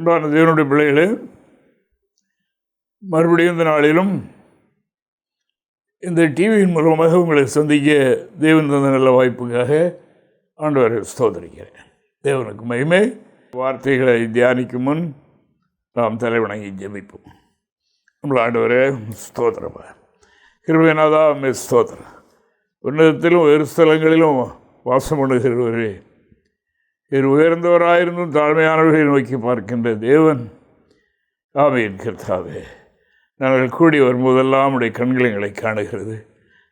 அன்பான தேவனுடைய பிள்ளைகளே, மறுபடியும் இந்த நாளிலும் இந்த டிவியின் மூலமாக உங்களை சந்திக்க தேவன் தந்த நல்ல வாய்ப்புக்காக ஆண்டவரை ஸ்தோத்திரிக்கிறேன். தேவனுக்கு மகிமை. வார்த்தைகளை தியானிக்கும் முன் நாம் தலைவணங்கி ஜெபிப்போம். நம்மள ஆண்டவரே ஸ்தோத்திரமா, கிருபைநாதா ஸ்தோத்திரம். உன்னதத்திலும் வேறு ஸ்தலங்களிலும் வாசம் பண்ணுகிறவரே, உயர்ந்தவராயிருந்தும் தாழ்மையானவர்களை நோக்கி பார்க்கின்ற தேவன், ஆமென். கர்த்தாவே, நாங்கள் கூடி வரும்போதெல்லாம் உடைய கண்கள் எங்களை காணுகிறது.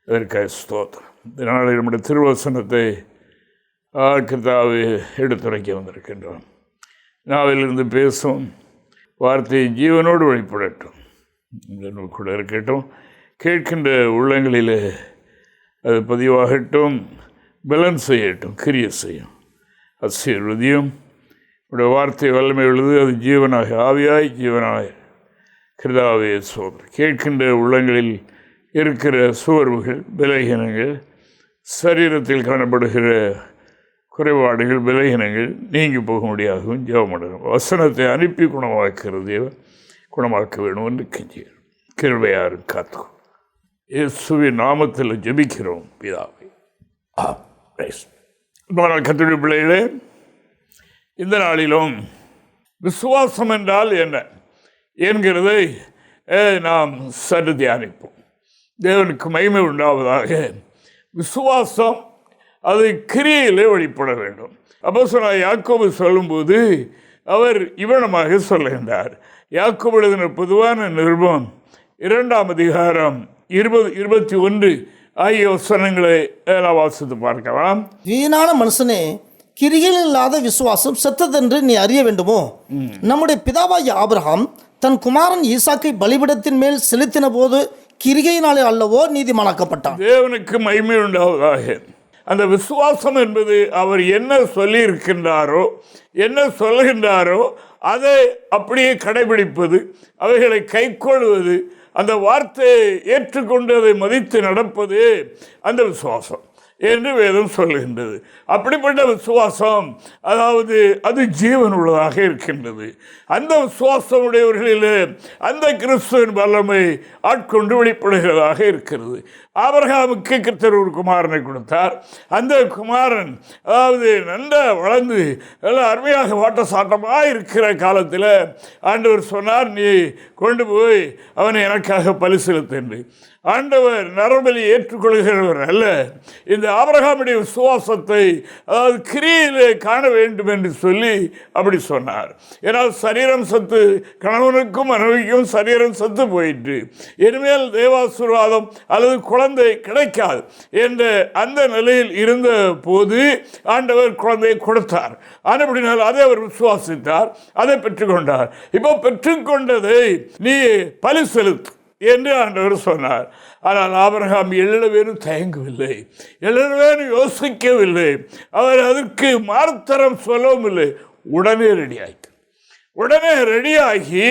அதற்காக ஸ்தோத்திரம். இந்த நாளில் நம்முடைய திருவசனத்தை கர்த்தாவே எடுத்துரைக்க வந்திருக்கின்றோம். நாவிலிருந்து பேசும் வார்த்தை ஜீவனோடு வெளிப்படட்டும், கூட இருக்கட்டும். கேட்கின்ற உள்ளங்களில் அது பதிவாகட்டும், பலன் செய்யட்டும், கிரிய செய்யும். ஆசீர்வதியும். உடைய வார்த்தை வல்லமை உள்ளது, அது ஜீவனாக ஆவியாய் ஜீவனாக கிருதாவே சோதர். கேட்கின்ற உள்ளங்களில் இருக்கிற சோர்வுகள், பலகீனங்கள், சரீரத்தில் காணப்படுகிற குறைபாடுகள், பலகீனங்கள் நீங்கி போக முடியாகவும் ஜெபமடணும். வசனத்தை அனுப்பி குணமாக்கிறது தேவன் குணமாக்க வேணும் என்று கெஞ்சுகிறோம். கிருபையாரும் காத்து இயேசுவின் நாமத்தில் ஜெபிக்கிறோம் பிதாவே. கர்த்தருடைய பிள்ளைகளே, இந்த நாளிலும் விசுவாசம் என்றால் என்ன என்கிறதை நாம் சற்று தியானிப்போம். தேவனுக்கு மகிமை உண்டாவதாக. விசுவாசம் அது கிரியையிலே வெளிப்பட வேண்டும். அப்போஸ்தலனாகிய யாக்கோபு சொல்லும்போது அவர் இவ்வளமாக சொல்லுகின்றார். யாக்கோபு எழுதின பொதுவான நிருபம் 2ஆம் அதிகாரம் 20-21 ஆகிய வசனங்களை வாசித்து பார்க்கலாம். வீணான மனுஷனே, கிரியில் இல்லாத விசுவாசம் செத்ததென்று நீ அறிய வேண்டுமோ? நம்முடைய பிதாவாகிய ஆபிரகாம் தன் குமாரன் ஈசாக்கை பலிபீடத்தின் மேல் செலுத்தின போது கிரிகையினாலே அல்லவோ நீதிமானாக்கப்பட்டான். தேவனுக்கு மகிமை உண்டாவதாக. அந்த விசுவாசம் என்பது அவர் என்ன சொல்லி இருக்கின்றாரோ, என்ன சொல்லுகின்றாரோ அதை அப்படியே கடைபிடிப்பது, அவைகளை கைக்கொள்வது, அந்த வார்த்தையை ஏற்றுக்கொண்டு அதை மதித்து நடப்பது அந்த விசுவாசம் என்று வேதம் சொல்லுகின்றது. அப்படிப்பட்ட விசுவாசம், அதாவது அது ஜீவன் உள்ளதாக இருக்கின்றது. அந்த விசுவாசம் உடையவர்களிலே அந்த கிறிஸ்துவின் வல்லமை ஆட்கொண்டு வெளிப்படுகிறதாக இருக்கிறது. ஆபிரகாமுக்கு கர்த்தர் ஒரு குமாரனை கொடுத்தார். அந்த குமாரன் அதாவது நல்லா வளர்ந்து நல்லா அருமையாக வாட்ட சாட்டமாக இருக்கிற காலத்தில் ஆண்டவர் சொன்னார், நீ கொண்டு போய் அவனை எனக்காக பலி செலுத்து. ஆண்டவர் நரபலி ஏற்றுக்கொள்கிறவர் அல்ல. இந்த ஆபிரகாமுடைய விசுவாசத்தை அதாவது கிரியிலே காண வேண்டும் என்று சொல்லி அப்படி சொன்னார். ஏன்னால் சரீரம் சத்து, கணவனுக்கும் மனைவிக்கும் சரீரம் சத்து போயிட்டு இனிமேல் தேவாசீர்வாதம் அல்லது குழந்தை கிடைக்காது என்ற அந்த நிலையில் இருந்த போது ஆண்டவர் குழந்தையை கொடுத்தார். அப்படினால் அதை அவர் விசுவாசித்தார், அதை பெற்றுக்கொண்டார். இப்போ பெற்றுக்கொண்டதை நீ பலி செலுத்து என்று ஆண்டவர் சொன்னார். ஆனால் ஆபிரகாம் எழவேனும் தயங்கவில்லை, எழவேனும் யோசிக்கவில்லை, அவர் அதற்கு மார்த்தரம் சொல்லவும் இல்லை. உடனே ரெடியாகி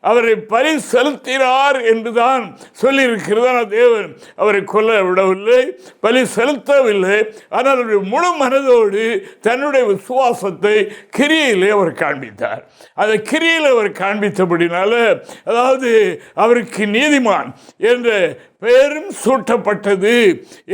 அவரை பலி செலுத்தினார் என்றுதான் சொல்லியிருக்கிறது. தேவன் அவரை கொல்ல விடவில்லை, பலி செலுத்தவில்லை. ஆனால் அவருடைய முழு மனதோடு தன்னுடைய விசுவாசத்தை கிரியிலே அவர் காண்பித்தார். அந்த கிரியில் அவர் காண்பித்தபடினால அதாவது அவருக்கு நீதிமான் என்ற பெயரும் சூட்டப்பட்டது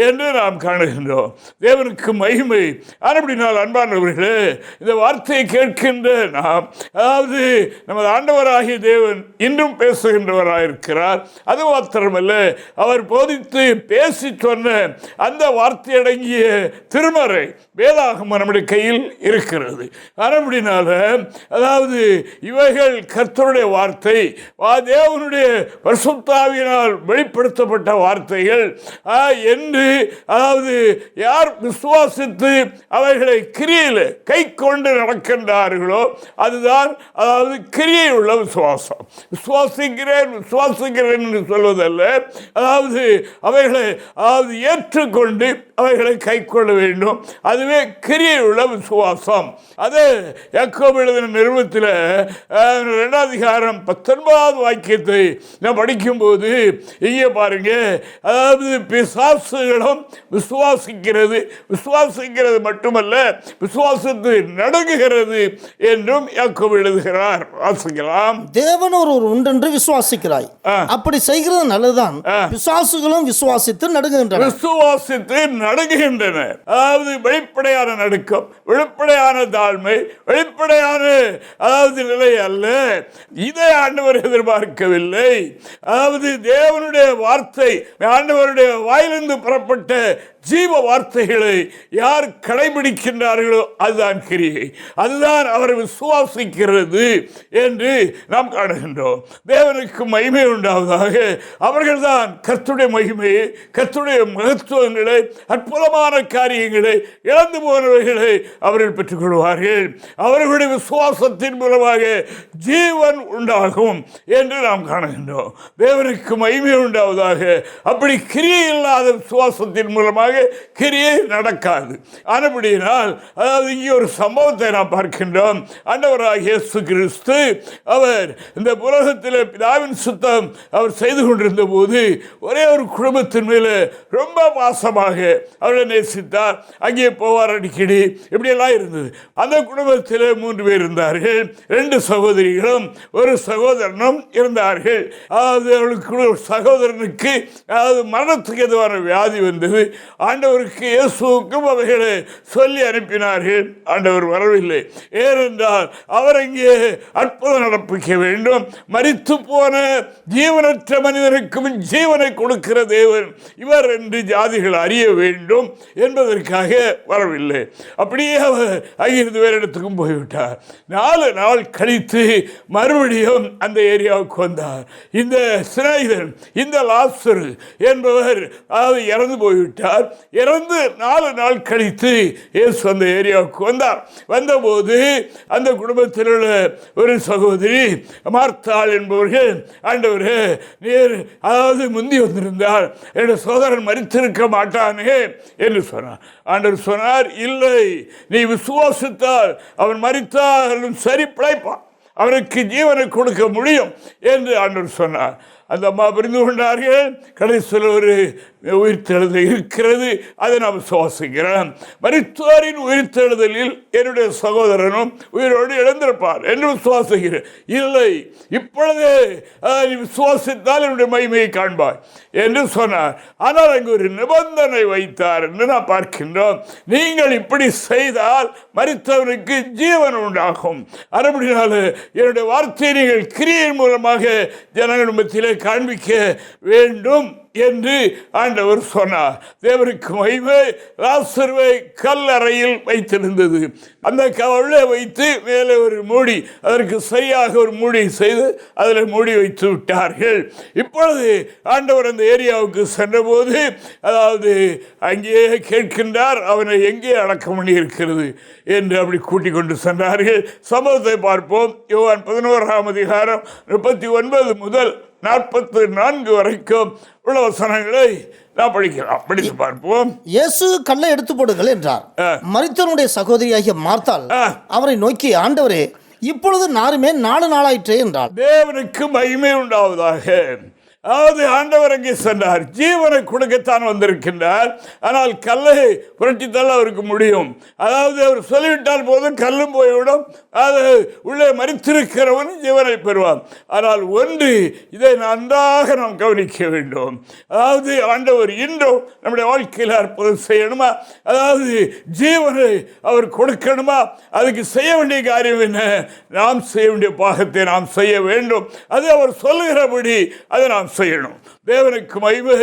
என்று நாம் காணுகின்றோம். தேவனுக்கு மகிமை. அப்படினால் அன்பானவர்களே, இந்த வார்த்தையை கேட்கின்ற நாம், அதாவது நமது ஆண்டவராகிய தேவன் இன்றும் பேசுகின்றவராயிருக்கிறார். அது மாத்திரமல்ல, அவர் போதித்து பேசி சொன்ன அந்த வார்த்தை அடங்கிய திருமறை வேதாகமம் நம்முடைய கையில் இருக்கிறது. அப்படினால அதாவது இவைகள் கர்த்தருடைய வார்த்தை, தேவனுடைய பரிசுத்த ஆவியினால் வெளிப்படுத்தப்பட்ட வார்த்தைகள் என்று அதாவது யார் விசுவாசித்து அவைகளை கிரியில கை கொண்டு நடக்கின்றார்களோ அதுதான் அதாவது கிரியை உள்ள விசுவாசம். விசுவாசிக்கிறேன் என்று சொல்வதல்ல, அதாவது அவைகளை அதாவது ஏற்றுக்கொண்டு அவைகளை கை கொள்ள வேண்டும். அதுவே கிரியையுள்ள விசுவாசம். அது யாக்கோபு எழுதின நிருபத்தில் 2 அதிகாரம் 19வது வாக்கியத்தை நான் படிக்கும்போது இங்கே பாருங்க, அதாவது பிசாசுகளும் விசுவாசிக்கிறது மட்டுமல்ல, விசுவாசத்தை நடுங்குகிறது என்றும் யாக்கோபு எழுதுகிறார். வாசிக்கலாம். தேவன் ஒருவர் உண்டென்று விசுவாசிக்கிறாய், அப்படி செய்கிறது நல்லதுதான். பிசாசுகளும் விசுவாசித்து நடுங்குகின்றன. அதாவது வெளிப்படையான நடுக்கம், வெளிப்படையான தாழ்மை, வெளிப்படையான அதாவது நிலை அல்ல. இதை ஆண்டவர் எதிர்பார்க்கவில்லை. அதாவது தேவனுடைய வார்த்தை, ஆண்டவருடைய வாயிலிருந்து புறப்பட்ட ஜீவ வார்த்தைகளை யார் கடைபிடிக்கின்றார்களோ அதுதான் கிரியை, அதுதான் அவர் விசுவாசிக்கிறது என்று நாம் காணுகின்றோம். தேவனுக்கு மகிமை உண்டாவதாக. அவர்கள்தான் கர்த்தருடைய மகிமையை, கர்த்தருடைய மகத்துவங்களை, அற்புதமான காரியங்களை, இழந்து போனவர்களை அவர்கள் பெற்றுக்கொள்வார்கள். அவர்களுடைய விசுவாசத்தின் மூலமாக ஜீவன் உண்டாகும் என்று நாம் காணுகின்றோம். தேவனுக்கு மகிமை உண்டாவதாக. அப்படி கிரியை இல்லாத விசுவாசத்தின் மூலமாக கிரியை நடக்காது. ஆனபடியினால் அதாவது இங்கே ஒரு சம்பவத்தை நாம் பார்க்கின்றோம். ஆண்டவராகிய இயேசு கிறிஸ்து அவர் இந்த உலகத்தில் பிதாவின் சுத்தம் அவர் செய்து கொண்டிருந்த போது ஒரே ஒரு குடும்பத்தின் மேலே ரொம்ப பாசமாக அவரை நேசித்தார். அங்கே போவார் அடிக்கடி. இப்படியெல்லாம் இருந்தது. அந்த குடும்பத்தில் 3 பேர் இருந்தார்கள். 2 சகோதரிகளும் ஒரு சகோதரனும் இருந்தார்கள். அதாவது அவளுக்கு சகோதரனுக்கு அதாவது மரணத்துக்கு எதுவான வியாதி வந்தது. ஆண்டவருக்கு இயேசுவுக்கும் அவைகளை சொல்லி அனுப்பினார்கள். ஆண்டவர் வரவில்லை. ஏனென்றால் அவர் அங்கே அற்புதம் நடப்பிக்க வேண்டும். மரித்து போன ஜீவனற்ற மனிதனுக்கும் ஜீவனை கொடுக்கிற தேவன் இவர் என்று ஜாதிகள் அறிய வேண்டும் என்பதற்காக வரவில்லை. அப்படியே அவர் அங்கிருந்து வேறு இடத்துக்கும் போய்விட்டார். 4 நாள் கழித்து மறுபடியும் அந்த ஏரியாவுக்கு வந்தார். இந்த சிநேகிதன், இந்த லாசரு என்பவர் அதாவது இறந்து போய்விட்டார். இறந்து 4 நாள் கழித்து இயேசு அந்த ஏரியாவுக்கு வந்தார். வந்தபோது அந்த குடும்பத்தில் உள்ள ஒரு சகோதரி மார்த்தாள் என்பவர்கள், ஆண்டவரே நீர் அதாவது முந்தி வந்திருந்தால் என்னுடைய சகோதரன் மரித்திருக்க மாட்டானே என்று சொன்னார். ஆண்டவர் சொன்னார், இல்லை, நீ விசுவாசித்தால் அவன் மரித்தாலும் சரி பிழைப்பான், அவனுக்கு ஜீவனை கொடுக்க முடியும் என்று ஆண்டவர் சொன்னார். அந்த அம்மா புரிந்து கொண்டார்கள். கடைசியில் ஒரு உயிர்த்தெழுதல் இருக்கிறது, அதை நாம் விசுவாசிக்கிறோம். மரித்தோரின் உயிர்த்தெழுதலில் என்னுடைய சகோதரனும் உயிரோடு இழந்திருப்பார் என்று விசுவாசிக்கிறேன். இல்லை, இப்பொழுது நீ விசுவாசித்தால் என்னுடைய மகிமையை காண்பாய் என்று சொன்னார். ஆனால் அங்கு ஒரு நிபந்தனை வைத்தார் என்று நாம் பார்க்கின்றோம். நீங்கள் இப்படி செய்தால் மரித்தவனுக்கு ஜீவன் உண்டாகும். அப்படினால என்னுடைய வார்த்தையை நீங்கள் கிரியின் மூலமாக ஜனங்கள் மத்தியிலே காண்பிக்க வேண்டும் என்று ஆண்டவர் சொன்னார். தேவனுக்கு மகிமை. லாசருவை கல்லறையில் வைத்திருந்தது. அந்த கல்லை வைத்து மேலே ஒரு மூடி, அதற்கு சரியாக ஒரு மூடி செய்து அதில் மூடி வைத்து விட்டார்கள். இப்பொழுது ஆண்டவர் அந்த ஏரியாவுக்கு சென்றபோது அதாவது அங்கேயே கேட்கின்றார், அவனை எங்கே அடக்கம் பண்ணி இருக்கிறது என்று அப்படி கூட்டிக் கொண்டு சென்றார்கள். சம்பவத்தை பார்ப்போம். யோவான் 11ஆம் அதிகாரம் 39 முதல் 44 வரைக்கும் உள்ள வசனங்களை நாம் படிக்கலாம். படித்து பார்ப்போம். இயேசு கல்லை எடுத்து போடுங்கள் என்றார். மரித்தவனுடைய சகோதரியாகிய மார்த்தாள் அவரை நோக்கி, ஆண்டவரே, இப்பொழுது நாருமே 4 நாளாயிற்றே என்றார். தேவனுக்கு மகிமை உண்டாவதாக. அதாவது ஆண்டவர் அங்கே சென்றார், ஜீவனை கொடுக்கத்தான் வந்திருக்கின்றார். ஆனால் கல்லை புரட்டித்தால் அவருக்கு முடியும். அதாவது அவர் சொல்லிவிட்டால் போதும் கல்லும் போய்விடும், அது உள்ளே மரித்திருக்கிறவன் ஜீவனை பெறுவான். ஆனால் ஒன்று, இதை நன்றாக நாம் கவனிக்க வேண்டும். அதாவது ஆண்டவர் இன்றும் நம்முடைய வாழ்க்கையில் அற்புதம் செய்யணுமா, அதாவது ஜீவனை அவர் கொடுக்கணுமா, அதுக்கு செய்ய வேண்டிய காரியம் என்ன? நாம் செய்ய வேண்டிய பாகத்தை நாம் செய்ய வேண்டும். அது அவர் சொல்லுகிறபடி அதை நாம் செய்யணும். தேவனுக்கு மகிமை.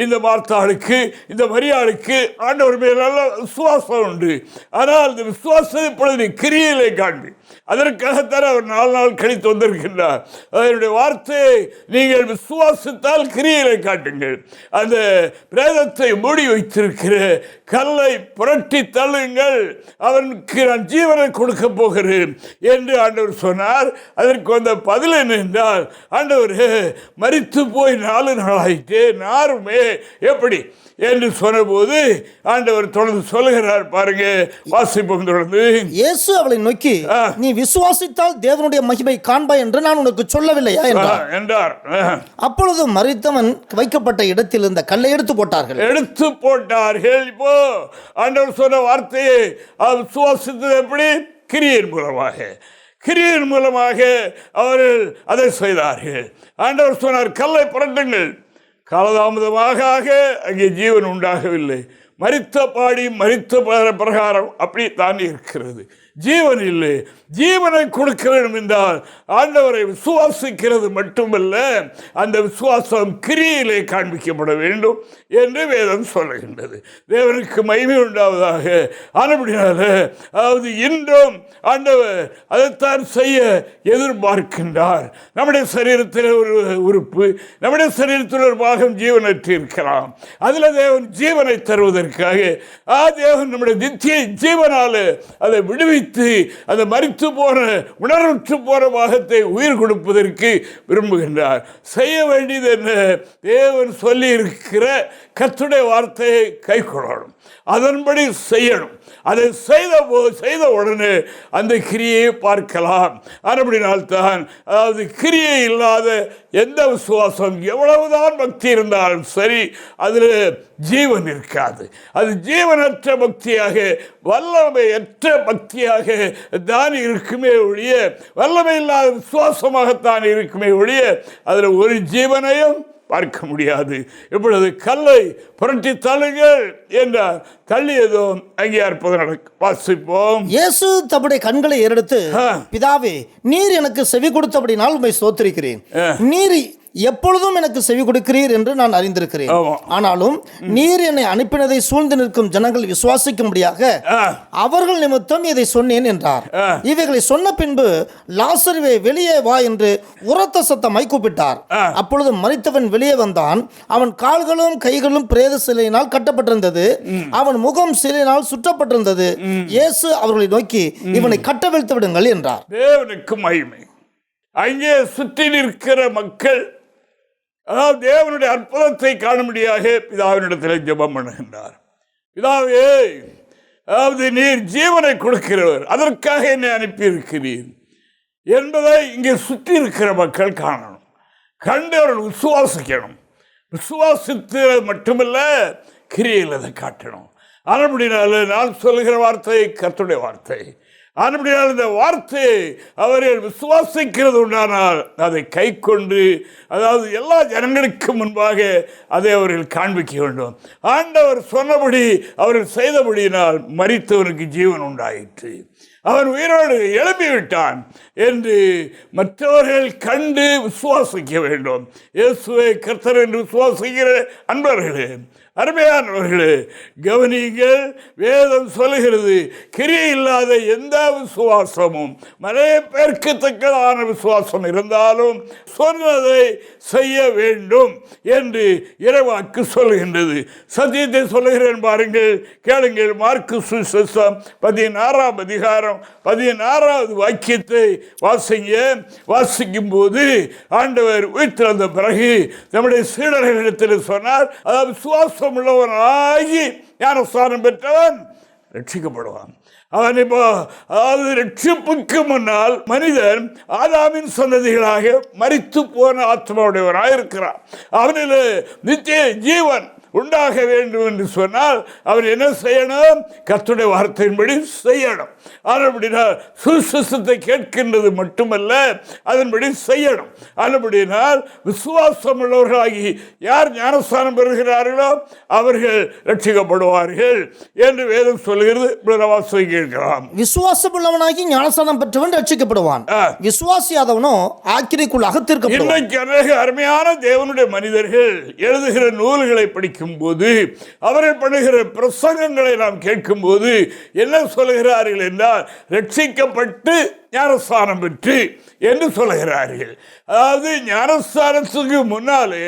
இந்த மார்த்தாளுக்கு, இந்த மரியாளுக்கு ஆண்டவர் மேல் நல்ல விசுவாசம் உண்டு. ஆனால் இந்த விசுவாசம் இப்பொழுது கிரியிலே காண்பி. அதற்காகத்தான் அவர் 4 நாள் கழித்து வந்திருக்கின்றார். அதனுடைய வார்த்தையை நீங்கள் விசுவாசித்தால் கிரியிலே காட்டுங்கள். அந்த பிரேதத்தை மூடி வைத்திருக்கிற கல்லை புரட்டி தள்ளுங்கள், அவனுக்கு நான் ஜீவனை கொடுக்க போகிறேன் என்று ஆண்டவர் சொன்னார். அதற்கு வந்த பதில் என்னென்றால், ஆண்டவர் மரித்து போய் 4 நாள் மகளாயிட்டே நாருமே எப்படி என்று சொன்னபோது ஆண்டவர் தொடர்ந்து சொல்லுகிறார். பாருங்க, வாசிப்போம் தொடர்ந்து. இயேசு அவளை நோக்கி, நீ விசுவாசித்தால் தேவனுடைய மகிமை காண்பாய் என்று நான் உனக்கு சொல்லவில்லையா என்றார். அப்பொழுது மரித்தவன் வைக்கப்பட்ட இடத்தில் இருந்த கல்லை எடுத்து போட்டார்கள். இப்போ ஆண்டவர் சொன்ன வார்த்தையை விசுவாசித்தது எப்படி? கிரியின் மூலமாக அவர்கள் அதை செய்தார்கள். ஆண்டவர் சொன்னார், கல்லை புரட்டுங்கள். காலதாமதமாக அங்கே ஜீவன் உண்டாகவில்லை. மரித்த பிரகாரம் அப்படி தான் இருக்கிறது. ஜீவன் இல்லை. ஜீவனை கொடுக்க வேண்டும் என்றால் ஆண்டவரை விசுவாசிக்கிறது மட்டுமல்ல, அந்த விசுவாசம் கிரியிலே காண்பிக்கப்பட வேண்டும் என்று வேதம் சொல்லுகின்றது. தேவனுக்கு மகிமை உண்டாவதாக. ஆனபடினால அதாவது இன்றும் ஆண்டவர் அதைத்தான் செய்ய எதிர்பார்க்கின்றார். நம்முடைய சரீரத்தில் ஒரு உறுப்பு, நம்முடைய சரீரத்தில் ஒரு பாகம் ஜீவனற்று இருக்கலாம். அதில் தேவன் ஜீவனை தருவதற்காக தேவன் நம்முடைய நித்திய ஜீவனால அதை விடுவித்து அந்த மரித்து போன உணர்வுற்று போன பாகத்தை உயிர் கொடுப்பதற்கு விரும்புகின்றார். செய்ய வேண்டியது என்ன? தேவன் சொல்லி இருக்கிற கர்த்தருடைய வார்த்தையை கைக்கொள்ளணும், அதன்படி செய்யணும். அதை செய்த உடனே அந்த கிரியை பார்க்கலாம். அப்படினால்தான் அதாவது கிரியை இல்லாத எந்த விசுவாசம், எவ்வளவுதான் பக்தி இருந்தாலும் சரி, அதில் ஜீவன் இருக்காது. அது ஜீவனற்ற பக்தியாக, வல்லமையற்ற பக்தியாக தான் இருக்குமே ஒழிய, வல்லமை இல்லாத விசுவாசமாகத்தான் இருக்குமே ஒழிய அதில் ஒரு ஜீவனையும் பார்க்க முடியாது. இப்பொழுது கல்லை புரட்டி தள்ளுங்கள் என்றார். தள்ளியதும் அங்கே அற்புதம் வாசிப்போம். இயேசு தம்முடைய கண்களை ஏறெடுத்து, பிதாவே, நீர் எனக்கு செவி கொடுத்தபடினால் உம்மை ஸ்தோத்திரிக்கிறேன். நீர் எப்பொழுதும் எனக்கு செவி கொடுக்கிறீர் என்று நான் அறிந்திருக்கிறேன். ஆனாலும் நீர் என்னை அனுப்பினதை சூழ்ந்து நிற்கும் ஜனங்கள் விசுவாசிக்கும்படியாக அவர்கள் நிமித்தம் இதை சொன்னேன் என்றார். இவைகளை சொன்ன பின்பு, லாசருவே, வெளியே வா என்று உரத்த சத்தமாய் கூப்பிட்டார். அப்பொழுது மரித்தவன் வெளியே வந்தான். அவன் கால்களும் கைகளும் பிரேத சிலையினால் கட்டப்பட்டிருந்தது, அவன் முகம் சிலையினால் சுற்றப்பட்டிருந்தது. இயேசு அவர்களை நோக்கி, இவனை கட்டவிழ்த்து விடுங்கள் என்றார். தேவனுக்கு மகிமை. அங்கே சுற்றி நிற்கிற மக்கள் அதாவது தேவனுடைய அற்புதத்தை காணும்படியாக பிதாவினிடத்தில் ஜெபம் பண்ணுகின்றார். பிதாவே, அதாவது நீர் ஜீவனை கொடுக்கிறவர், அதற்காக என்னை அனுப்பியிருக்கிறீர் என்பதை இங்கே சுற்றி இருக்கிற மக்கள் காணணும். கண்டு அவர்கள் விசுவாசிக்கணும். விசுவாசித்து மட்டுமல்ல, கிரியில் அதை காட்டணும். அதுபடினால நான் சொல்லுகிற வார்த்தை கர்த்தருடைய வார்த்தை. அதுபடியால் இந்த வார்த்தையை அவர்கள் விசுவாசிக்கிறது உண்டானால் அதை கை கொண்டு, அதாவது எல்லா ஜனங்களுக்கு முன்பாக அதை அவர்கள் காண்பிக்க வேண்டும். ஆண்டவர் சொன்னபடி அவர்கள் செய்தபடியினால் மரித்தவனுக்கு ஜீவன் உண்டாயிற்று, அவன் உயிரோடு எழுப்பிவிட்டான் என்று மற்றவர்கள் கண்டு விசுவாசிக்க வேண்டும். இயேசுவை கர்த்தர் என்று விசுவாசிக்கிற அன்பர்களே, அருமையானவர்களே, கவனிங்கள். வேதம் சொல்லுகிறது, கிரியை இல்லாத எந்த விசுவாசமும், நிறைய பேர்க்கத்தக்கதான விசுவாசம் இருந்தாலும் சொன்னதை செய்ய வேண்டும் என்று இறைவாக்கு சொல்லுகின்றது. சத்தியத்தை சொல்லுகிறேன் பாருங்கள், கேளுங்கள். மார்க்கு சுவிசேஷம் 16ஆம் அதிகாரம் 16வது வாக்கியத்தை வாசிக்கும் போது ஆண்டவர் உயிர்த்தெழுந்த பிறகு நம்முடைய சீடர்களிடத்தில் சொன்னார், அதாவது விசுவாசம் உள்ளவனாகி ஞானஸ்நானம் பெற்றவன் ரட்சிக்கப்படுவான். அவன் இப்போ அதாவது ரட்சிப்புக்கு முன்னால் மனிதன் ஆதாமின் சந்ததிகளாக மரித்து போன ஆத்மாவுடையவனாக இருக்கிறான். அவனில் நித்திய ஜீவன் உண்டாக வேண்டும் என்று சொன்னால் அவர் என்ன செய்யணும்? கர்த்தருடைய வார்த்தையின்படி செய்யணும். அதுபடினால் சுவிசேஷத்தை கேட்கின்றது மட்டுமல்ல, அதன்படி செய்யணும். அதுபடினால் விசுவாசம் உள்ளவர்களாகி யார் ஞானஸ்தானம் பெறுகிறார்களோ அவர்கள் ரட்சிக்கப்படுவார்கள் என்று வேதம் சொல்கிறது. கேட்கலாம். விசுவாசம் உள்ளவனாகி ஞானஸ்தானம் பெற்றவன் ரட்சிக்கப்படுவான், விசுவாசியாதவனோ ஆக்கினைக்குள்ளாக தீர்க்கப்படுவான். இன்றைக்கு அநேக அருமையான தேவனுடைய மனிதர்கள் எழுதுகிற நூல்களை படிக்கும் போது, அவர்கள் பண்ணுகிற பிரசங்கங்களை நாம் கேட்கும் போது என்ன சொல்லுகிறார்கள் என்றால், ரட்சிக்கப்பட்டு ஞானஸ்தானம் பெற்று என்று சொல்லுகிறார்கள். அதாவது ஞானஸ்தானத்துக்கு முன்னாலே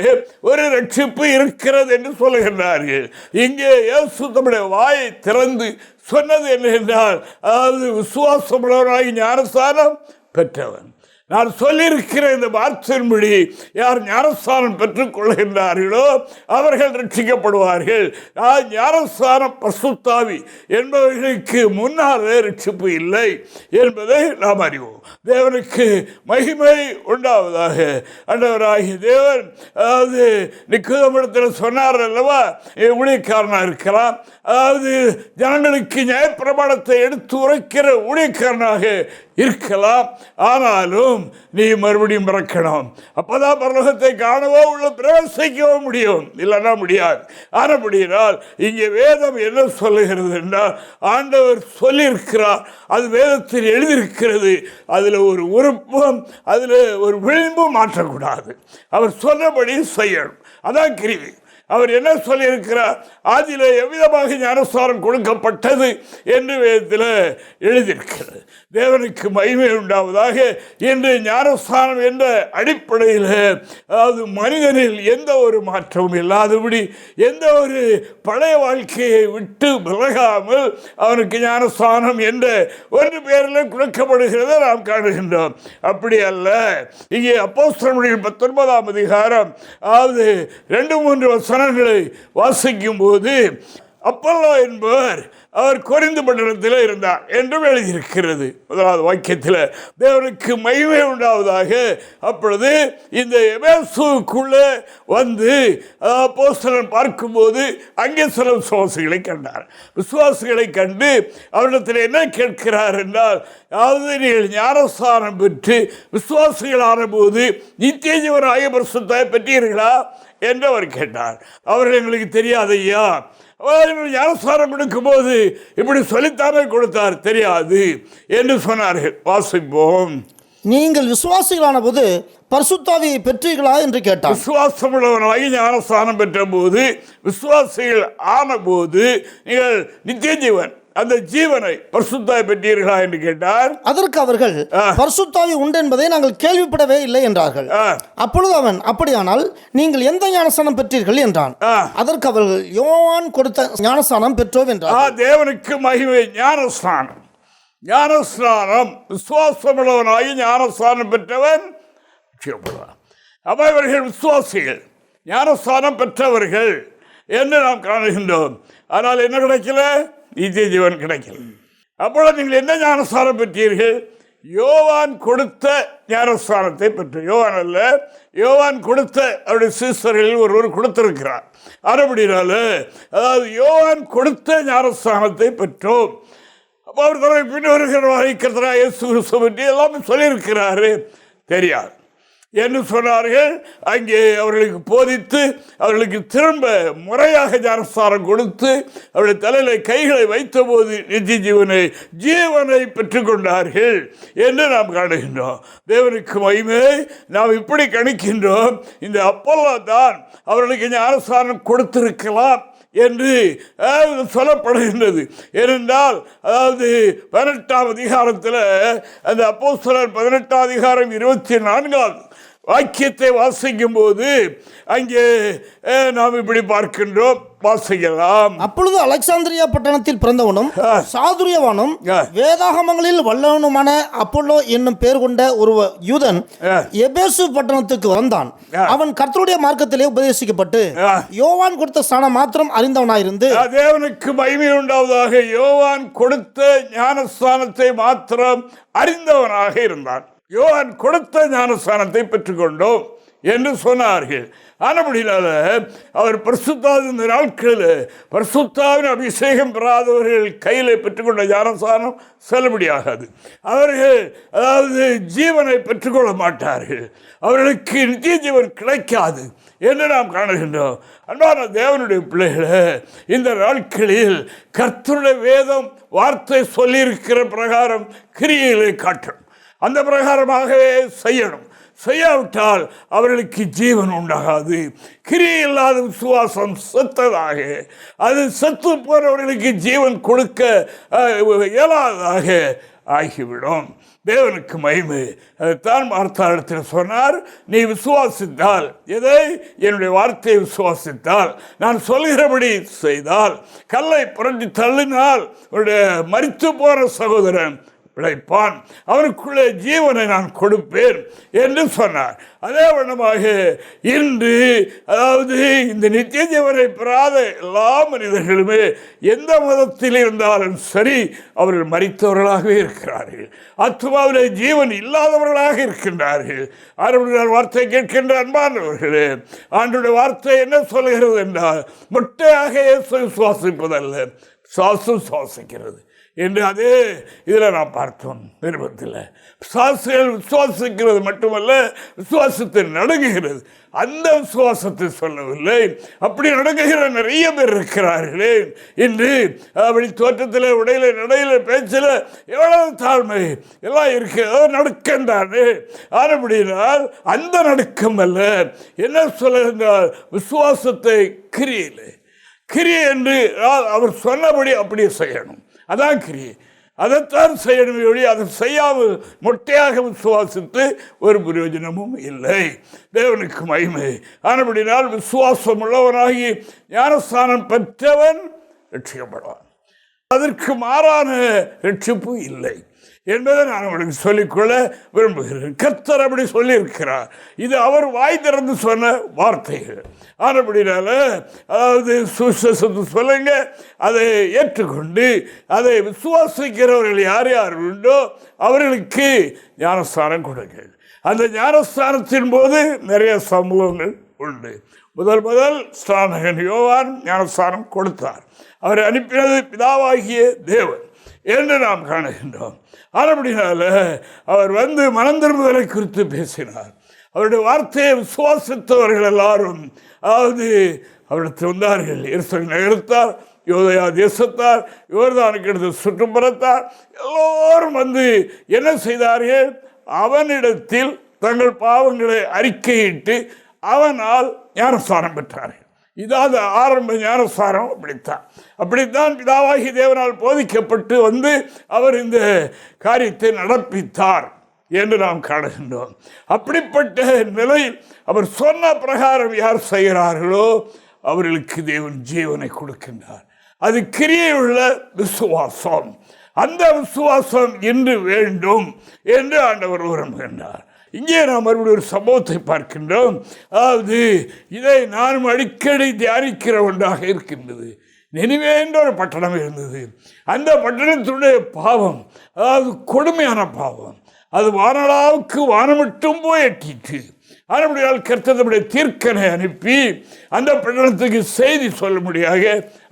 ஒரு ரட்சிப்பு இருக்கிறது என்று சொல்லுகிறார்கள். இங்கே இயேசு தம்முடைய வாயை திறந்து சொன்னது என்ன என்றால், அதாவது விசுவாசமுள்ளவனாகி ஞானஸ்தானம் பெற்றவன். நான் சொல்லியிருக்கிற இந்த வார்த்தையின்படி யார் ஞானஸ்தானம் பெற்றுக் கொள்கின்றார்களோ அவர்கள் ரட்சிக்கப்படுவார்கள். ஞானஸ்தானம் பரிசுத்த என்பவர்களுக்கு முன்னாலே ரட்சிப்பு இல்லை என்பதை நாம் அறிவோம். தேவனுக்கு மகிமை உண்டாவதாக. ஆண்டவராகிய தேவன் அதாவது நிக்கோதேமிடத்தில் சொன்னார் அல்லவா, ஊழியக்காரனாக இருக்கலாம், அதாவது ஜனங்களுக்கு நியாயப்பிரமாணத்தை எடுத்து உரைக்கிற ஊழியக்காரனாக இருக்கலாம், ஆனாலும் நீ மறுபடியும் பிறக்கணும், அப்பதான் பரலோகத்தை காணவோ உள்ள பிரவேசிக்கவோ முடியும், இல்லைன்னா முடியாது. ஆனபடியால் இங்கே வேதம் என்ன சொல்லுகிறது என்றால், ஆண்டவர் சொல்லியிருக்கிறார், அது வேதத்தில் எழுதியிருக்கிறது, அதில் ஒரு உறுப்பும் அதில் ஒரு விளிம்பும் மாற்றக்கூடாது. அவர் சொன்னபடி செய்யணும், அதான் கிருபை. அவர் என்ன சொல்லியிருக்கிறார், ஆதியிலே எவ்விதமாக ஞானஸ்தானம் கொடுக்கப்பட்டது என்று வேதத்தில் எழுதியிருக்கிறது. தேவனுக்கு மகிமை உண்டாவதாக. இன்று ஞானஸ்தானம் என்ற அடிப்படையில் அதாவது மனிதனில் எந்த ஒரு மாற்றமும் இல்லாதபடி, எந்த ஒரு பழைய வாழ்க்கையை விட்டு விலகாமல் அவனுக்கு ஞானஸ்தானம் என்ற ஒரு பேரில் கொடுக்கப்படுகிறத நாம் காணுகின்றோம். அப்படி அல்ல. இங்கே அப்போஸ்தலர் 19ஆம் அதிகாரம் அதாவது 2-3 வசனங்களை வாசிக்கும் போது, அப்பல்லோ என்பவர் அவர் கொரிந்து பட்டணத்தில் இருந்தார் என்றும் எழுதியிருக்கிறது. முதலாவது வாக்கியத்தில் தேவனுக்கு மகிமை உண்டாவதாக. அப்பொழுது இந்த எபேசுக்குள்ளே வந்து அப்போஸ்தலன் பார்க்கும்போது அங்கே சில விசுவாசிகளை கண்டார். விசுவாசிகளை கண்டு அவரிடத்தில் என்ன கேட்கிறார் என்றால், அதாவது நீங்கள் ஞானஸ்தானம் பெற்று விசுவாசிகளான போது நித்திய ஜீவனாகிய பரிசுத்தத்தை பெற்றீர்களா என்று அவர் கேட்டார். அவர்கள் எங்களுக்கு தெரியாதையா, ஞானஸ்தானம் எடுக்கும் போது இப்படி சொல்லித்தானே கொடுத்தார், தெரியாது என்று சொன்னார்கள். வாசிப்போம். நீங்கள் விசுவாசிகளான போது பரிசுத்தாவியை பெற்றீர்களா என்று கேட்டார். விசுவாசம் உள்ளவனாகி ஞானஸ்தானம் பெற்ற போது, விசுவாசிகள் ஆன போது நீங்கள் நித்திய ஜீவன் அந்த ஜீவனை பரிசுத்தாவை பெற்றீர்களா என்று கேட்டார். அதற்கு அவர்கள் பரிசுத்தாவி உண்டு என்பதை நாங்கள் கேள்விப்படவே இல்லை என்றார்கள். அப்பொழுது அவன், அப்படியானால் நீங்கள் எந்த ஞானஸ்தானம் பெற்றீர்கள் என்றான். அதற்கு அவர்கள் யோவான் கொடுத்த ஞானஸ்தானம் பெற்றோம் என்றார். தேவனுக்கு மகிமை. ஞானஸ்தானம், ஞானஸ்தானம் விசுவாசமுள்ளவனாகி ஞானஸ்தானம் பெற்றவன் அவர்கள் விசுவாசிகள், ஞானஸ்தானம் பெற்றவர்கள் என்று நாம் காணுகின்றோம். ஆனால் என்ன கிடைக்கல? நித்திய ஜீவன் கிடைக்கல. அப்பொழுது நீங்கள் என்ன ஞானஸ்தானம் பெற்றீர்கள்? யோவான் கொடுத்த ஞானஸ்தானத்தை பெற்று. யோவான் அல்ல, யோவான் கொடுத்த அவருடைய சீசர்களில் ஒருவர் கொடுத்திருக்கிறார். அதுபடினால அதாவது யோவான் கொடுத்த ஞானஸ்தானத்தை பெற்றோம். அப்போ அவர் தன்னை பின்வருகிறவரை கர்த்தராகிய இயேசு கிறிஸ்து பற்றி எல்லாமே சொல்லியிருக்கிறாரு, தெரியாது என்று சொன்னார்கள். அங்கே அவர்களுக்கு போதித்து அவர்களுக்கு திரும்ப முறையாக ஞானஸ்தானம் கொடுத்து அவருடைய தலையில் கைகளை வைத்த போது நித்திய ஜீவனை பெற்றுக்கொண்டார்கள் என்று நாம் காணுகின்றோம். தேவனுக்கு மகிமை. நாம் இப்படி கணிக்கின்றோம், இந்த அப்பல்லோ தான் அவர்களுக்கு ஞானஸ்தானம் கொடுத்திருக்கலாம் என்று சொல்லப்படுகின்றது. ஏனென்றால் அதாவது 18ஆம் அதிகாரத்தில் அந்த அப்போஸ்தலர் 18ஆம் அதிகாரம் 24ஆம் வாக்கியத்தை வாசிக்கும் போது அங்கே நாம் இப்படி பார்க்கின்றோம், வாசிக்கலாம். அப்பொழுது அலெக்சாந்திரியா பட்டணத்தில் பிறந்தவனும் சாதுரியவானும் வேதாகமங்களில் வல்லவனுமான அப்பல்லோ என்னும் பெயர் கொண்ட ஒரு யூதன் எபேசு பட்டணத்துக்கு வந்தான். அவன் கர்த்தருடைய மார்க்கத்திலே உபதேசிக்கப்பட்டு யோவான் கொடுத்த ஸ்நானம் மாத்திரம் அறிந்தவனாயிருந்து. தேவனுக்கு மகிமை உண்டாவதாக. யோவான் கொடுத்த ஞானஸ்தானத்தை மாத்திரம் அறிந்தவனாக இருந்தான். யோவான் கொடுத்த ஞானஸ்தானத்தை பெற்றுக்கொண்டோம் என்று சொன்னார்கள். ஆனபடினால அவர் பரிசுத்தாவின் நாட்களில் பரிசுத்தாவின் அபிஷேகம் பெறாதவர்கள் கையில் பெற்றுக்கொண்ட ஞானஸ்தானம் செல்லுபடியாகாது. அவர்கள் அதாவது ஜீவனை பெற்றுக்கொள்ள மாட்டார்கள், அவர்களுக்கு நித்திய ஜீவன் கிடைக்காது என்று நாம் காணுகின்றோம். அன்பான தேவனுடைய பிள்ளைகளை, இந்த நாட்களில் கர்த்தருடைய வேதம் வார்த்தை சொல்லியிருக்கிற பிரகாரம் கிரியைகளை காட்டணும், அந்த பிரகாரமாகவே செய்யணும். செய்யாவிட்டால் அவர்களுக்கு ஜீவன் உண்டாகாது. கிரியை இல்லாத விசுவாசம் செத்ததாக, அது செத்து போறவர்களுக்கு ஜீவன் கொடுக்க இயலாததாக ஆகிவிடும். தேவனுக்கு மகிமை. அதைத்தான் மார்த்தாளிடத்தில் சொன்னார், நீ விசுவாசித்தால், எதை? என்னுடைய வார்த்தையை விசுவாசித்தால், நான் சொல்கிறபடி செய்தால், கல்லை புரட்டி தள்ளினால் உன்னுடைய மரித்து போன சகோதரன் பிழைப்பான், அவனுக்குள்ளே ஜீவனை நான் கொடுப்பேன் என்று சொன்னார். அதே வண்ணமாக இன்று அதாவது இந்த நித்திய ஜீவனை பெறாத எல்லா மனிதர்களுமே எந்த மதத்தில் இருந்தாலும் சரி அவர்கள் மரித்தவர்களாகவே இருக்கிறார்கள், ஆத்துமாவிலே ஜீவன் இல்லாதவர்களாக இருக்கின்றார்கள். ஆண்டவருடைய வார்த்தை கேட்கின்ற அன்பானவர்களே, ஆண்டவருடைய வார்த்தை என்ன சொல்கிறது என்றால், மொட்டையாக விசுவாசிப்பதல்ல, சுவாசிக்கிறது என்று அதே இதில் நாம் பார்த்தோம். நிருபத்தில் விசுவாசிக்கிறது மட்டுமல்ல, விசுவாசத்தை நடுங்குகிறது. அந்த விசுவாசத்தை சொல்லவில்லை, அப்படி நடுங்குகிற நிறைய பேர் இருக்கிறார்களே இன்று. அப்படி தோற்றத்தில், உடையில, நடையில, பேச்சில் எவ்வளவு தாழ்மை எல்லாம் இருக்கு, நடுக்கம் தானே. அப்படினால் அந்த நடுக்கம் அல்ல, என்ன சொல்லுகின்றால், விசுவாசத்தை கிரியை என்று அவர் சொன்னபடி அப்படியே செய்யணும். அதான் கிரியை, அதைத்தான் செய்யணுமே ஒழிய அதை செய்யாமல் மொட்டையாக விசுவாசித்து ஒரு பிரயோஜனமும் இல்லை. தேவனுக்கு மகிமை. ஆனபடினால் விசுவாசம் உள்ளவனாகி ஞானஸ்தானம் பெற்றவன் ரட்சிக்கப்படுவான். அதற்கு மாறான ரட்சிப்பு இல்லை என்பதை நான் உங்களுக்கு சொல்லிக்கொள்ள விரும்புகிறேன். கர்த்தர் அப்படி சொல்லியிருக்கிறார். இது அவர் வாய் திறந்து சொன்ன வார்த்தைகள். ஆனபடினால அதாவது சுவிசேஷத்தை சொல்லுங்க, அதை ஏற்றுக்கொண்டு அதை விசுவாசிக்கிறவர்கள் யார் யார் உண்டோ அவர்களுக்கு ஞானஸ்தானம் கொடுங்கள். அந்த ஞானஸ்தானத்தின் போது நிறைய சம்பவங்கள் உண்டு. முதல் ஸ்நானகன் யோவான் ஞானஸ்தானம் கொடுத்தார். அவரை அனுப்பினது பிதாவாகிய தேவன் என்று நாம் காணுகின்றோம். ஆனபடினால அவர் வந்து மனம் திரும்புதலை குறித்து பேசினார். அவருடைய வார்த்தையை விசுவாசித்தவர்கள் எல்லாரும் அதாவது அவரிடத்தில் வந்தார்கள். எருசலேம் நகரத்தார், யோதயா தேசத்தார், யோர்தானுக்கு அடுத்த சுற்றுப்புறத்தார் எல்லோரும் வந்து என்ன செய்தார்கள், அவனிடத்தில் தங்கள் பாவங்களை அறிக்கையிட்டு அவனால் ஞானஸ்தானம் பெற்றார்கள். இதாவது ஆரம்ப ஞானஸ்தானம். அப்படித்தான் பிதாவாகி தேவனால் போதிக்கப்பட்டு வந்து அவர் இந்த காரியத்தை நடப்பித்தார் என்று நாம் காணுகின்றோம். அப்படிப்பட்ட நிலையில் அவர் சொன்ன பிரகாரம் யார் செய்கிறார்களோ அவர்களுக்கு தேவன் ஜீவனை கொடுக்கின்றார். அது கிரியையுள்ள விசுவாசம். அந்த விசுவாசம் இன்று வேண்டும் என்று ஆண்டவர் விரும்புகின்றார். இங்கே நாம் மறுபடியும் ஒரு சம்பவத்தை பார்க்கின்றோம். அதாவது இதை நானும் அடிக்கடி தியானிக்கிற ஒன்றாக இருக்கின்றது. நினிவே என்ற ஒரு பட்டணம் இருந்தது. அந்த பட்டணத்தினுடைய பாவம் அதாவது கொடுமையான பாவம். அது வானளாவுக்கு வானமட்டும் போய் எட்டிட்டு, அதுபடியால் கர்த்தருடைய தீர்க்கனை அனுப்பி அந்த பட்டணத்துக்கு செய்தி சொல்லும்படியாக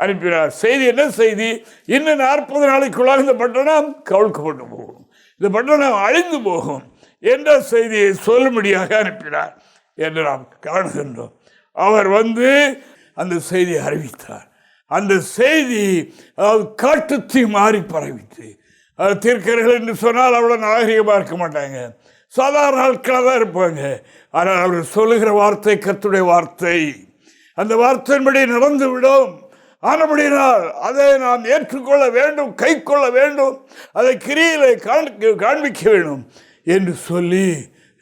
அனுப்பினார். செய்தி என்ன செய்தி? இன்னும் 40 நாளைக்குள்ளாக இந்த பட்டணம் கவிழ்க்கப்பட்டு போகும், இந்த பட்டணம் அழிந்து போகும் என்ற செய்தியை சொல்லும்படியாக அனுப்பினார் என்று நாம் காணுகின்றோம். அவர் வந்து அந்த செய்தியை அறிவித்தார். அந்த செய்தி காட்டுத்தீ மாறி பரவிட்டு, தீர்க்கர்கள் என்று சொன்னால் அவ்வளோ நாகரிகமாக இருக்க மாட்டாங்க, சாதாரண ஆட்களாக தான் இருப்பாங்க. ஆனால் அவர் சொல்லுகிற வார்த்தை கர்த்தருடைய வார்த்தை. அந்த வார்த்தையின்படி நடந்துவிடும். ஆனபடினால் அதை நாம் ஏற்றுக்கொள்ள வேண்டும், கை கொள்ள வேண்டும், அதை கிரியிலே காண்பிக்க வேண்டும் என்று சொல்லி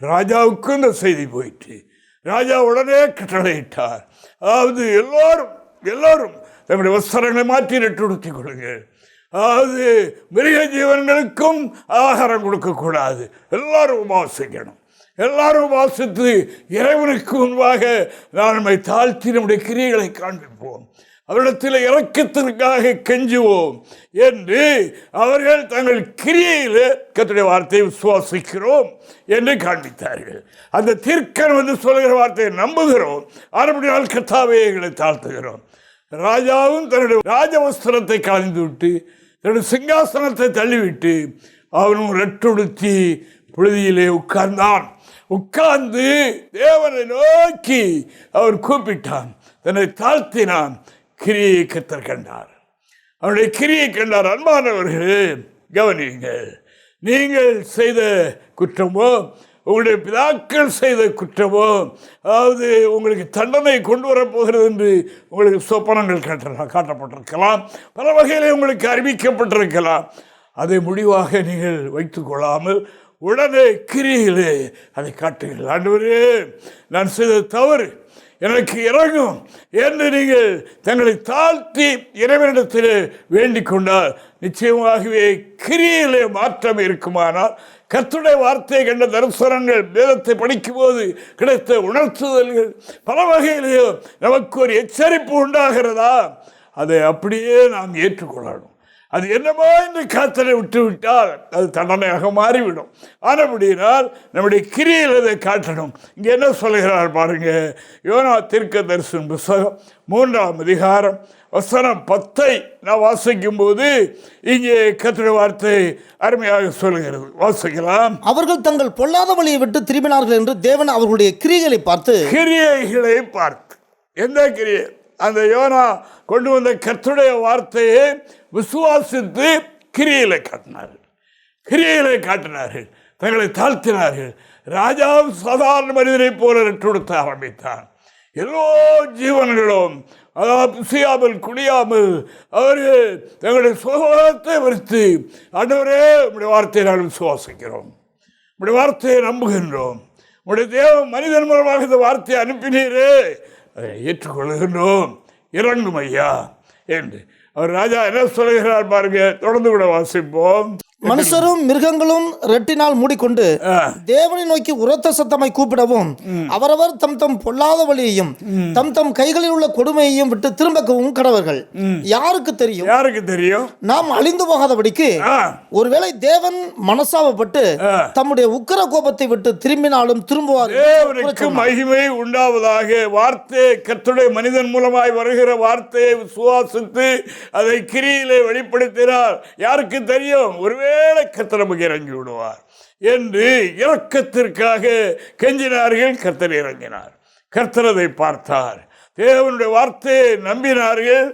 ராஜாவுக்கு இந்த செய்தி போயிட்டு ராஜா உடனே கட்டளையிட்டார். அதாவது எல்லோரும் தம்முடைய வஸ்திரங்களை மாற்றி நெட்டுடுத்திக் கொள்ளுங்கள். அதாவது மிருக ஜீவன்களுக்கும் ஆகாரம் கொடுக்கக்கூடாது. எல்லாரும் உபாசிக்கணும். எல்லாரும் உபாசித்து இறைவனுக்கு முன்பாக நாம் நம்மை தாழ்த்தி நம்முடைய கிரியைகளை காண்பிப்போம், அவரிடத்தில் இரக்கத்திற்காக கெஞ்சுவோம் என்று அவர்கள் தங்கள் கிரியையில் கர்த்தருடைய வார்த்தையை விசுவாசிக்கிறோம் என்று காண்பித்தார்கள். அந்த தீர்க்கன் வந்து சொல்கிற வார்த்தையை நம்புகிறோம். ஆனபடியால் கர்த்தாவே எங்களை தாழ்த்துகிறோம். ராஜாவும் தன்னுடைய ராஜவஸ்திரத்தை கலைந்து விட்டு தன்னுடைய சிங்காசனத்தை தள்ளிவிட்டு அவனும் ரெட்டுடுத்தி புழுதியிலே உட்கார்ந்து தேவனை நோக்கி அவர் கூப்பிட்டான், தன்னை தாழ்த்தினான். கிரியை கர்த்தர் கண்டார், அவனுடைய கிரியை கண்டார். அன்பானவர்களே கவனியுங்கள், நீங்கள் செய்த குற்றமோ உங்களுடைய பிதாக்கள் செய்த குற்றமோ அதாவது உங்களுக்கு தண்டனை கொண்டு வரப்போகிறது என்று உங்களுக்கு சொப்பனங்கள் காட்டப்பட்டிருக்கலாம், பல வகையில் உங்களுக்கு அறிவிக்கப்பட்டிருக்கலாம். அதை முடிவாக நீங்கள் வைத்துக் கொள்ளாமல் உடனே கிரியிலே அதை காட்டுங்கள். ஆண்டவரே, நான் செய்த தவறு, எனக்கு இறங்கும் என்று நீங்கள் தங்களை தாழ்த்தி இறைவனிடத்தில் வேண்டிக் கொண்டால் நிச்சயமாகவே கிரியிலே மாற்றம் இருக்குமானால், கர்த்தருடைய வார்த்தை கண்ட தரிசனங்கள், வேதத்தை படிக்கும் போது கிடைத்த உணர்த்துதல்கள், பல வகையிலேயோ நமக்கு ஒரு எச்சரிப்பு உண்டாகிறதா, அதை அப்படியே நாம் ஏற்றுக்கொள்ளணும். அது என்னமோ என்று கர்த்தரை விட்டு விட்டால் அது தண்டனையாக மாறிவிடும். ஆனபடியினால் நம்முடைய கிரியில் அதை காட்டணும். இங்கே என்ன சொல்கிறார் பாருங்க, யோனா தீர்க்கதரிசன புத்தகம் 3ஆம் அதிகாரம் வசனம் 10 நான் வாசிக்கும் போது இங்கே கர்த்தருடைய வார்த்தை அருமையாக சொல்கிறது. வாசிக்கலாம். அவர்கள் தங்கள் பொல்லாத வழியை விட்டு திரும்பினார்கள் என்று தேவன் அவர்களுடைய கிரியைகளை பார்த்து எந்த கிரியை? அந்த யோனா கொண்டு வந்த கர்த்தருடைய வார்த்தையை விசுவாசித்து கிரியிலே காட்டினார்கள், தங்களை தாழ்த்தினார்கள். ராஜாவும் சாதாரண மனிதனை போல ரெட்டுடுத்த ஆரம்பித்தான். எல்லா ஜீவன்களும் அதாவது பிசியாமல் குடியாமல் அவர்கள் தங்களுடைய சுகத்தை விரித்து, ஆண்டவரே உம்முடைய வார்த்தையை நாங்கள் விசுவாசிக்கிறோம், உம்முடைய வார்த்தையை நம்புகின்றோம், உம்முடைய தேவன் மனிதன் மூலமாக இந்த வார்த்தையை அனுப்பினீரே, அதை ஏற்றுக்கொள்கின்றோம், இறங்கும் ஐயா என்று அவர் ராஜா என்ன சொல்கிறார் பாருங்க. தொடர்ந்து கூட வாசிப்போம். மனுஷரும் மிருகங்களும் ரெட்டினால் மூடிக்கொண்டு தேவனை நோக்கி உரத்த சத்தமாய் கூப்பிடவும், அவரவர் தம் தம் பொல்லாத வழியையும் தம் தம் கைகளில் உள்ள கொடுமையையும் விட்டு திரும்பவும் கடவர்கள். யாருக்கு தெரியும் நாம் அழிந்து போகாதபடிக்கு ஒருவேளை தேவன் மனசாவப்பட்டு தம்முடைய உக்கிர கோபத்தை விட்டு திரும்பினாலும் திரும்புவார். தேவனுக்கு மகிமை உண்டாவதாக. வார்த்தை கர்த்தருடைய மனிதன் மூலமாய் வருகிற வார்த்தையை விசுவாசித்து அதை கிரியிலே வெளிப்படுத்தினார். யாருக்கு தெரியும்? ஒருவேளை கர்த்தர் நமக்கு இறங்கி விடுவார் என்று இரக்கத்திற்காக கெஞ்சினார்கள். கர்த்தர் இறங்கினார். கர்த்தர் அதை பார்த்தார். தேவனுடைய வார்த்தையை நம்பினார்கள்.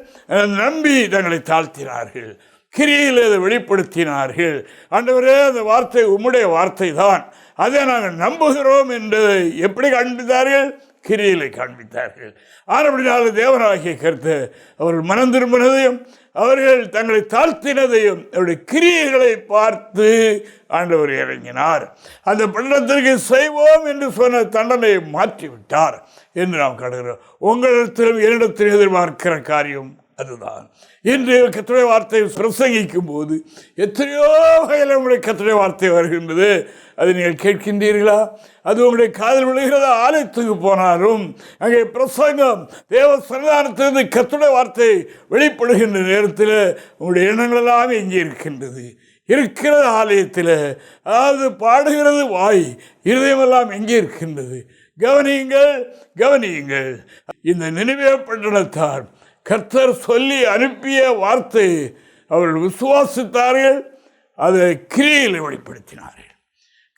நம்பி தங்களை தாழ்த்தினார்கள். கிரியில் அதை வெளிப்படுத்தினார்கள். ஆண்டவரே, அந்த வார்த்தை உம்முடைய வார்த்தை தான், அதை நாங்கள் நம்புகிறோம் என்று எப்படி காண்பித்தார்கள்? கிரியிலை காண்பித்தார்கள். ஆனபடினால தேவனாகிய கர்த்தர் அவர்கள் மனம் திரும்பினதையும் அவர்கள் தங்களை தாழ்த்தினதையும் அவருடைய கிரியைகளை பார்த்து ஆண்டவர் இறங்கினார். அந்த பட்டணத்திற்கு செய்வோம் என்று சொன்ன தண்டனையை மாற்றிவிட்டார் என்று நாம் காணுகிறோம். உங்களிடத்திலும் என்னிடத்திலும் எதிர்பார்க்கிற காரியம் அதுதான். இன்று கர்த்தருடைய வார்த்தையை பிரசங்கிக்கும் போது எத்தனையோ வகையில் உங்களுடைய கர்த்தருடைய வார்த்தை வருகின்றது. அது நீங்கள் கேட்கின்றீர்களா? அது உங்களுடைய காதில் விழுகிறதா? ஆலயத்துக்கு போனாலும் அங்கே பிரசங்கம் தேவ சன்னிதானத்திலிருந்து கர்த்தருடைய வார்த்தை வெளிப்படுகின்ற நேரத்தில் உங்களுடைய எண்ணங்களெல்லாம் எங்கே இருக்கின்றது? இருக்கிறது ஆலயத்தில். அதாவது பாடுகிறது வாய், இருதயமெல்லாம் எங்கே இருக்கின்றது? கவனியுங்கள். இந்த நினைவே பட்டணத்தார் கர்த்தர் சொல்லி அனுப்பிய வார்த்தை அவர்கள் விசுவாசித்தார்கள். அதை கிரியிலே வெளிப்படுத்தினார்கள்.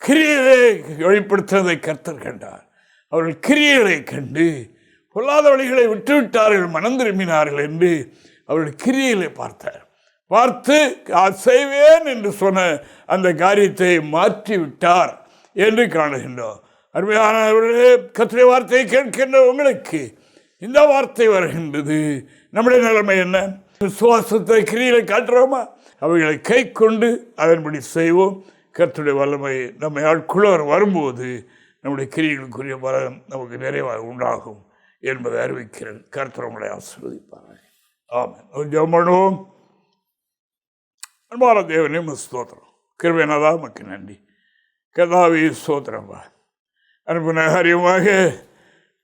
கிரியிலே வெளிப்படுத்தினதை கர்த்தர் கண்டார். அவர்கள் கிரிகளை கண்டு பொல்லாத வழிகளை விட்டுவிட்டார்கள், மனம் திரும்பினார்கள் என்று அவர்கள் கிரியிலே பார்த்து செய்வேன் என்று சொன்ன அந்த காரியத்தை மாற்றிவிட்டார் என்று காணுகின்றோம். அருமையானவர்களே, கர்த்தருடைய வார்த்தையை கேட்கின்ற உங்களுக்கு இந்த வார்த்தை வருகின்றது. நம்முடைய நிலைமை என்ன? விசுவாசத்தை கிரியிலை காட்டுறோமா? அவைகளை கை கொண்டு அதன்படி செய்வோம். கர்த்தருடைய வல்லமை நம்மை ஆட்குள்ளவர் வரும்போது நம்முடைய கிரியைகளுக்குரிய பலன் நமக்கு நிறைவாக உண்டாகும் என்பதை அறிவிக்கிறேன். கர்த்தர் உங்களை ஆசீர்வதிப்பார்கள். ஆமென். ஜெபம் பண்ணுவோம். அன்பான தேவனே, ஸ்தோத்திரம். கிருபையானதா உமக்கு நன்றி. கர்த்தாவே ஸ்தோத்திரம்பா. அன்பு நகரியமாக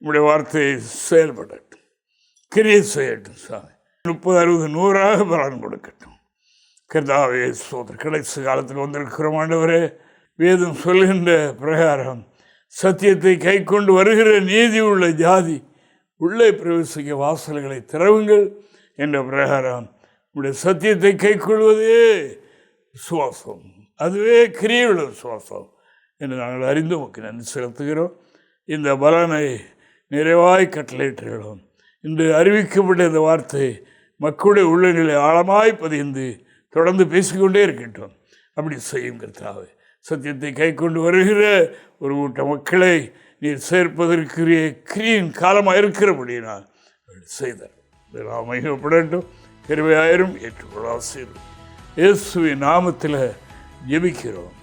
உங்களுடைய வார்த்தையை செயல்படட்டும், கிரியை செய்யட்டும். சாமி 30, 60, 100 பலன் கொடுக்கட்டும். கர்த்தாவே ஸ்தோத்திரம். கடைசி காலத்தில் வந்திருக்கிறோம் ஆண்டவரே. வேதம் சொல்கின்ற பிரகாரம் சத்தியத்தை கை கொண்டு வருகிற நீதி உள்ள ஜாதி உள்ளே பிரவேசிக்க வாசல்களை திறவுங்கள் என்ற பிரகாரம் உங்களுடைய சத்தியத்தை கை கொள்வதே விசுவாசம், அதுவே கிரியுள்ள விசுவாசம் என்று நாங்கள் அறிந்து உமக்கு நன்றி செலுத்துகிறோம். இந்த பலனை நிறைவாய் கட்டளையிட்டுகிறோம். இன்று அறிவிக்கப்பட்ட இந்த வார்த்தை மக்களுடைய உள்ளங்களை ஆழமாய் பதிந்து தொடர்ந்து பேசிக்கொண்டே இருக்கட்டும். அப்படி செய்யும் கர்த்தாவே. சத்தியத்தை கை கொண்டு வருகிற ஒரு கூட்ட மக்களை நீர் சேர்ப்பதற்குரிய கிரியின் காலமாக இருக்கிறபடியினால் செய்தார். இதெல்லாம் மகிமைப்படட்டும். கிருபையாயிரும் ஏற்றுக்கொள்ள ஆசீர். இயேசுவின் நாமத்தில் ஜெபிக்கிறோம்.